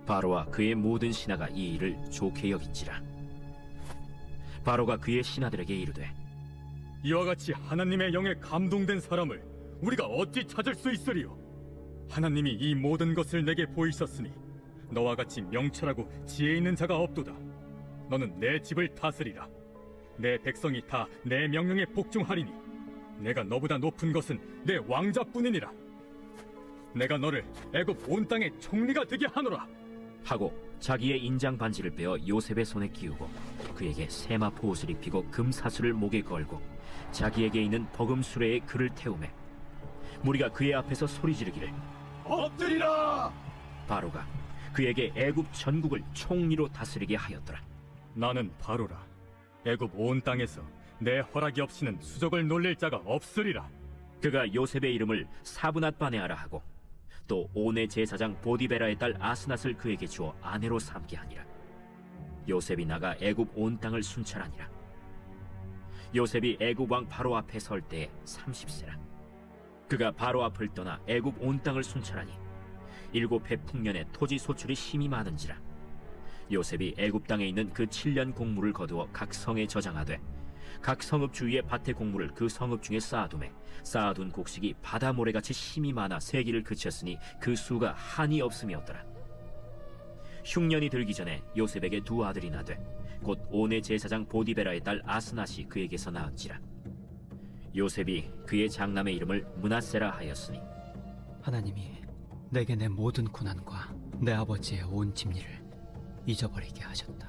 바로와 그의 모든 신하가 이 일을 좋게 여긴지라. 바로가 그의 신하들에게 이르되, 이와 같이 하나님의 영에 감동된 사람을 우리가 어찌 찾을 수 있으리요? 하나님이 이 모든 것을 내게 보이셨으니 너와 같이 명철하고 지혜 있는 자가 없도다. 너는 내 집을 다스리라. 내 백성이 다 내 명령에 복종하리니 내가 너보다 높은 것은 내 왕자뿐이니라. 내가 너를 애굽 온 땅의 총리가 되게 하노라. 하고 자기의 인장 반지를 빼어 요셉의 손에 끼우고 그에게 세마포 옷을 입히고 금사슬을 목에 걸고 자기에게 있는 버금 수레에 그를 태우매 무리가 그의 앞에서 소리 지르기를 엎드리라. 바로가 그에게 애굽 전국을 총리로 다스리게 하였더라. 나는 바로라. 애굽 온 땅에서 내 허락이 없이는 수족을 놀릴 자가 없으리라. 그가 요셉의 이름을 사브낫 바네아라 하고 또 온의 제사장 보디베라의 딸 아스낫을 그에게 주어 아내로 삼게 하니라. 요셉이 나가 애굽 온 땅을 순찰하니라. 요셉이 애굽 왕 바로 앞에 설 때에 30세라. 그가 바로 앞을 떠나 애굽 온 땅을 순찰하니 7해 풍년에 토지 소출이 심히 많은지라. 요셉이 애굽 땅에 있는 그 7년 곡물을 거두어 각 성에 저장하되 각 성읍 주위의 밭의 곡물을 그 성읍 중에 쌓아두매 쌓아둔 곡식이 바다 모래같이 심히 많아 세기를 그쳤으니 그 수가 한이 없음이었더라. 흉년이 들기 전에 요셉에게 두 아들이 나되 곧 온의 제사장 보디베라의 딸 아스낫이 그에게서 낳은지라. 요셉이 그의 장남의 이름을 므낫세라 하였으니 하나님이 내게 내 모든 고난과 내 아버지의 온 집리를 잊어버리게 하셨다.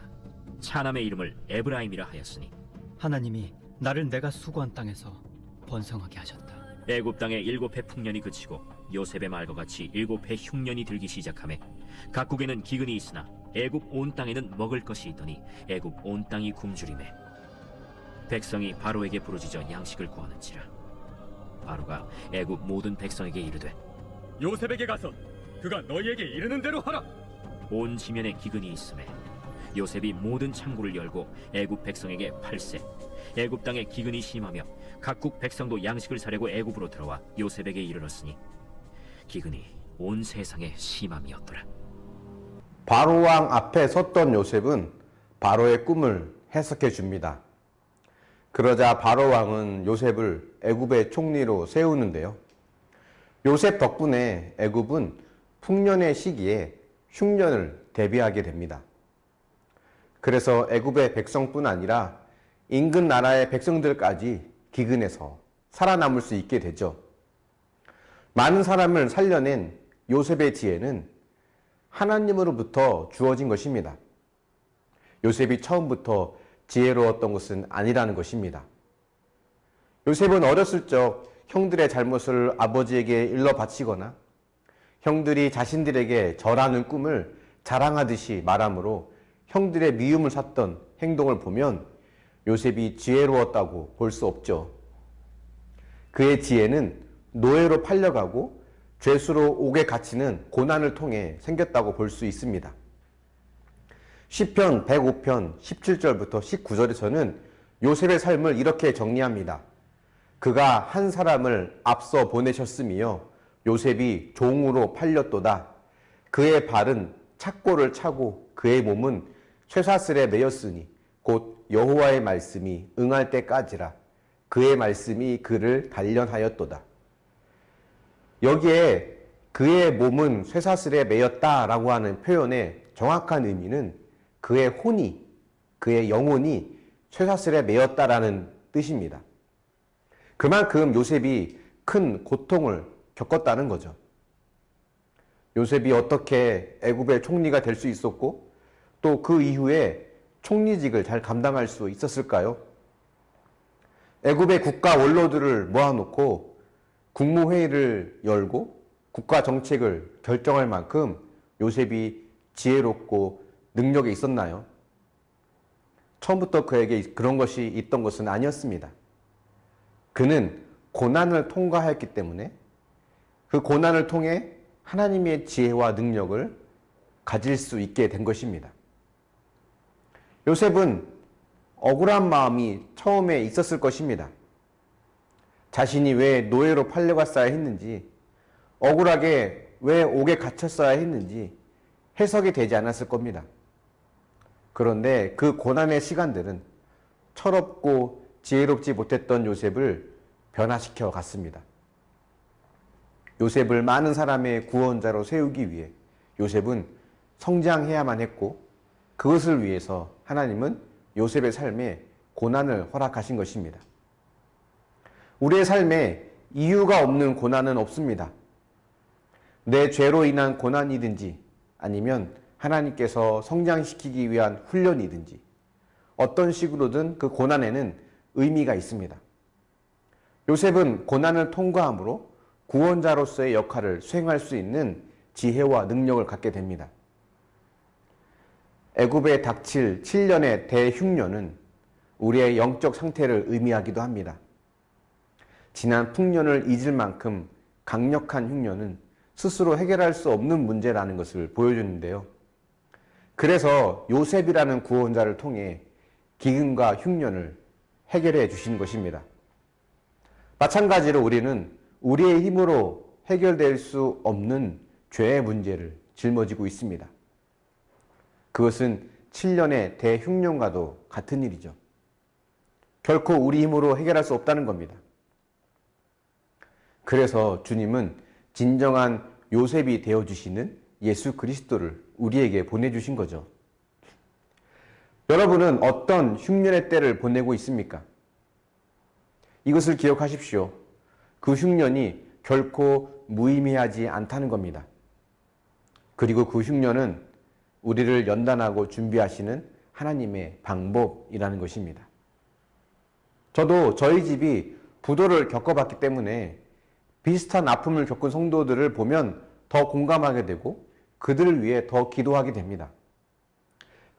차남의 이름을 에브라임이라 하였으니 하나님이 나를 내가 수고한 땅에서 번성하게 하셨다. 애굽 땅에 7해 풍년이 그치고 요셉의 말과 같이 7해 흉년이 들기 시작하매 각국에는 기근이 있으나 애굽 온 땅에는 먹을 것이 있더니 애굽 온 땅이 굶주리매 백성이 바로에게 부르짖어 양식을 구하는지라. 바로가 애굽 모든 백성에게 이르되 요셉에게 가서 그가 너희에게 이르는 대로 하라. 온 지면에 기근이 있음에 요셉이 모든 창고를 열고 애굽 백성에게 팔세 애굽 땅에 기근이 심하며 각국 백성도 양식을 사려고 애굽으로 들어와 요셉에게 이르렀으니 기근이 온 세상에 심함이었더라. 바로 왕 앞에 섰던 요셉은 바로의 꿈을 해석해 줍니다. 그러자 바로 왕은 요셉을 애굽의 총리로 세우는데요. 요셉 덕분에 애굽은 풍년의 시기에 흉년을 대비하게 됩니다. 그래서 애굽의 백성뿐 아니라 인근 나라의 백성들까지 기근에서 살아남을 수 있게 되죠. 많은 사람을 살려낸 요셉의 지혜는 하나님으로부터 주어진 것입니다. 요셉이 처음부터 지혜로웠던 것은 아니라는 것입니다. 요셉은 어렸을 적 형들의 잘못을 아버지에게 일러 바치거나 형들이 자신들에게 절하는 꿈을 자랑하듯이 말하므로 형들의 미움을 샀던 행동을 보면 요셉이 지혜로웠다고 볼 수 없죠. 그의 지혜는 노예로 팔려가고 죄수로 옥에 갇히는 고난을 통해 생겼다고 볼 수 있습니다. 시편 105편 17절부터 19절에서는 요셉의 삶을 이렇게 정리합니다. 그가 한 사람을 앞서 보내셨으며 요셉이 종으로 팔렸도다. 그의 발은 착고를 차고 그의 몸은 쇠사슬에 매였으니 곧 여호와의 말씀이 응할 때까지라. 그의 말씀이 그를 단련하였도다. 여기에 그의 몸은 쇠사슬에 매였다라고 하는 표현의 정확한 의미는 그의 혼이, 그의 영혼이 쇠사슬에 매였다라는 뜻입니다. 그만큼 요셉이 큰 고통을 겪었다는 거죠. 요셉이 어떻게 애굽의 총리가 될 수 있었고 또 그 이후에 총리직을 잘 감당할 수 있었을까요? 애굽의 국가 원로들을 모아놓고 국무회의를 열고 국가 정책을 결정할 만큼 요셉이 지혜롭고 능력이 있었나요? 처음부터 그에게 그런 것이 있던 것은 아니었습니다. 그는 고난을 통과했기 때문에 그 고난을 통해 하나님의 지혜와 능력을 가질 수 있게 된 것입니다. 요셉은 억울한 마음이 처음에 있었을 것입니다. 자신이 왜 노예로 팔려갔어야 했는지, 억울하게 왜 옥에 갇혔어야 했는지 해석이 되지 않았을 겁니다. 그런데 그 고난의 시간들은 철없고 지혜롭지 못했던 요셉을 변화시켜 갔습니다. 요셉을 많은 사람의 구원자로 세우기 위해 요셉은 성장해야만 했고, 그것을 위해서 하나님은 요셉의 삶에 고난을 허락하신 것입니다. 우리의 삶에 이유가 없는 고난은 없습니다. 내 죄로 인한 고난이든지 아니면 하나님께서 성장시키기 위한 훈련이든지 어떤 식으로든 그 고난에는 의미가 있습니다. 요셉은 고난을 통과함으로 구원자로서의 역할을 수행할 수 있는 지혜와 능력을 갖게 됩니다. 애굽에 닥칠 7년의 대흉년은 우리의 영적 상태를 의미하기도 합니다. 지난 풍년을 잊을 만큼 강력한 흉년은 스스로 해결할 수 없는 문제라는 것을 보여주는데요. 그래서 요셉이라는 구원자를 통해 기근과 흉년을 해결해 주신 것입니다. 마찬가지로 우리는 우리의 힘으로 해결될 수 없는 죄의 문제를 짊어지고 있습니다. 그것은 7년의 대흉년과도 같은 일이죠. 결코 우리 힘으로 해결할 수 없다는 겁니다. 그래서 주님은 진정한 요셉이 되어주시는 예수 그리스도를 우리에게 보내주신 거죠. 여러분은 어떤 흉년의 때를 보내고 있습니까? 이것을 기억하십시오. 그 흉년이 결코 무의미하지 않다는 겁니다. 그리고 그 흉년은 우리를 연단하고 준비하시는 하나님의 방법이라는 것입니다. 저도 저희 집이 부도를 겪어봤기 때문에 비슷한 아픔을 겪은 성도들을 보면 더 공감하게 되고 그들을 위해 더 기도하게 됩니다.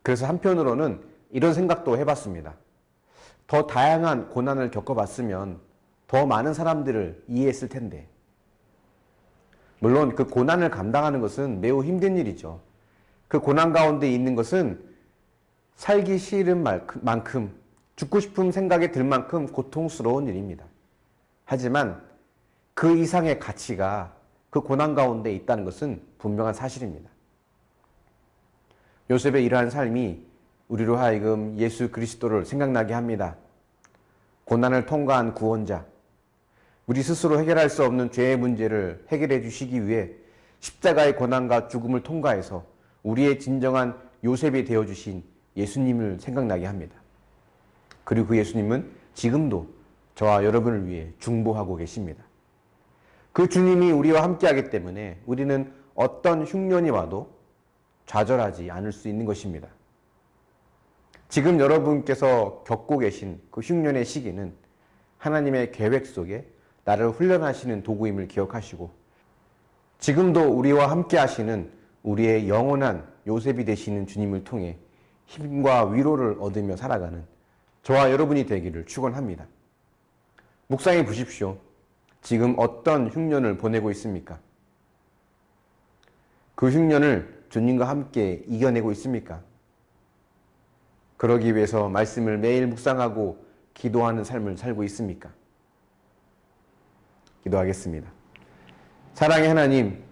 그래서 한편으로는 이런 생각도 해봤습니다. 더 다양한 고난을 겪어봤으면 더 많은 사람들을 이해했을 텐데. 물론 그 고난을 감당하는 것은 매우 힘든 일이죠. 그 고난 가운데 있는 것은 살기 싫은 만큼, 죽고 싶은 생각이 들 만큼 고통스러운 일입니다. 하지만 그 이상의 가치가 그 고난 가운데 있다는 것은 분명한 사실입니다. 요셉의 이러한 삶이 우리로 하여금 예수 그리스도를 생각나게 합니다. 고난을 통과한 구원자, 우리 스스로 해결할 수 없는 죄의 문제를 해결해 주시기 위해 십자가의 고난과 죽음을 통과해서 우리의 진정한 요셉이 되어주신 예수님을 생각나게 합니다. 그리고 그 예수님은 지금도 저와 여러분을 위해 중보하고 계십니다. 그 주님이 우리와 함께하기 때문에 우리는 어떤 흉년이 와도 좌절하지 않을 수 있는 것입니다. 지금 여러분께서 겪고 계신 그 흉년의 시기는 하나님의 계획 속에 나를 훈련하시는 도구임을 기억하시고, 지금도 우리와 함께 하시는 우리의 영원한 요셉이 되시는 주님을 통해 힘과 위로를 얻으며 살아가는 저와 여러분이 되기를 축원합니다. 묵상해 보십시오. 지금 어떤 흉년을 보내고 있습니까? 그 흉년을 주님과 함께 이겨내고 있습니까? 그러기 위해서 말씀을 매일 묵상하고 기도하는 삶을 살고 있습니까? 기도하겠습니다. 사랑의 하나님,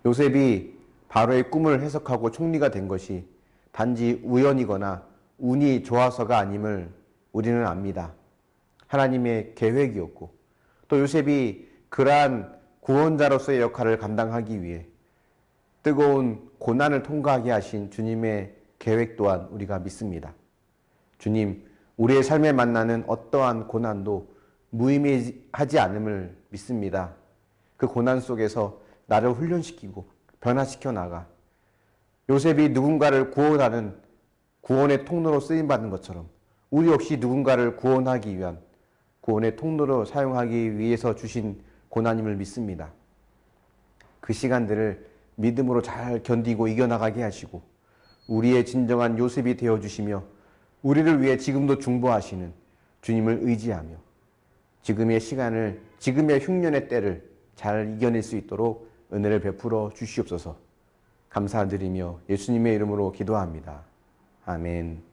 요셉이 바로의 꿈을 해석하고 총리가 된 것이 단지 우연이거나 운이 좋아서가 아님을 우리는 압니다. 하나님의 계획이었고, 또 요셉이 그러한 구원자로서의 역할을 감당하기 위해 뜨거운 고난을 통과하게 하신 주님의 계획 또한 우리가 믿습니다. 주님, 우리의 삶에 만나는 어떠한 고난도 무의미하지 않음을 믿습니다. 그 고난 속에서 나를 훈련시키고 변화시켜 나가 요셉이 누군가를 구원하는 구원의 통로로 쓰임받는 것처럼 우리 역시 누군가를 구원하기 위한 구원의 통로로 사용하기 위해서 주신 고난임을 믿습니다. 그 시간들을 믿음으로 잘 견디고 이겨나가게 하시고 우리의 진정한 요셉이 되어주시며 우리를 위해 지금도 중보하시는 주님을 의지하며 지금의 시간을, 지금의 흉년의 때를 잘 이겨낼 수 있도록 은혜를 베풀어 주시옵소서. 감사드리며 예수님의 이름으로 기도합니다. 아멘.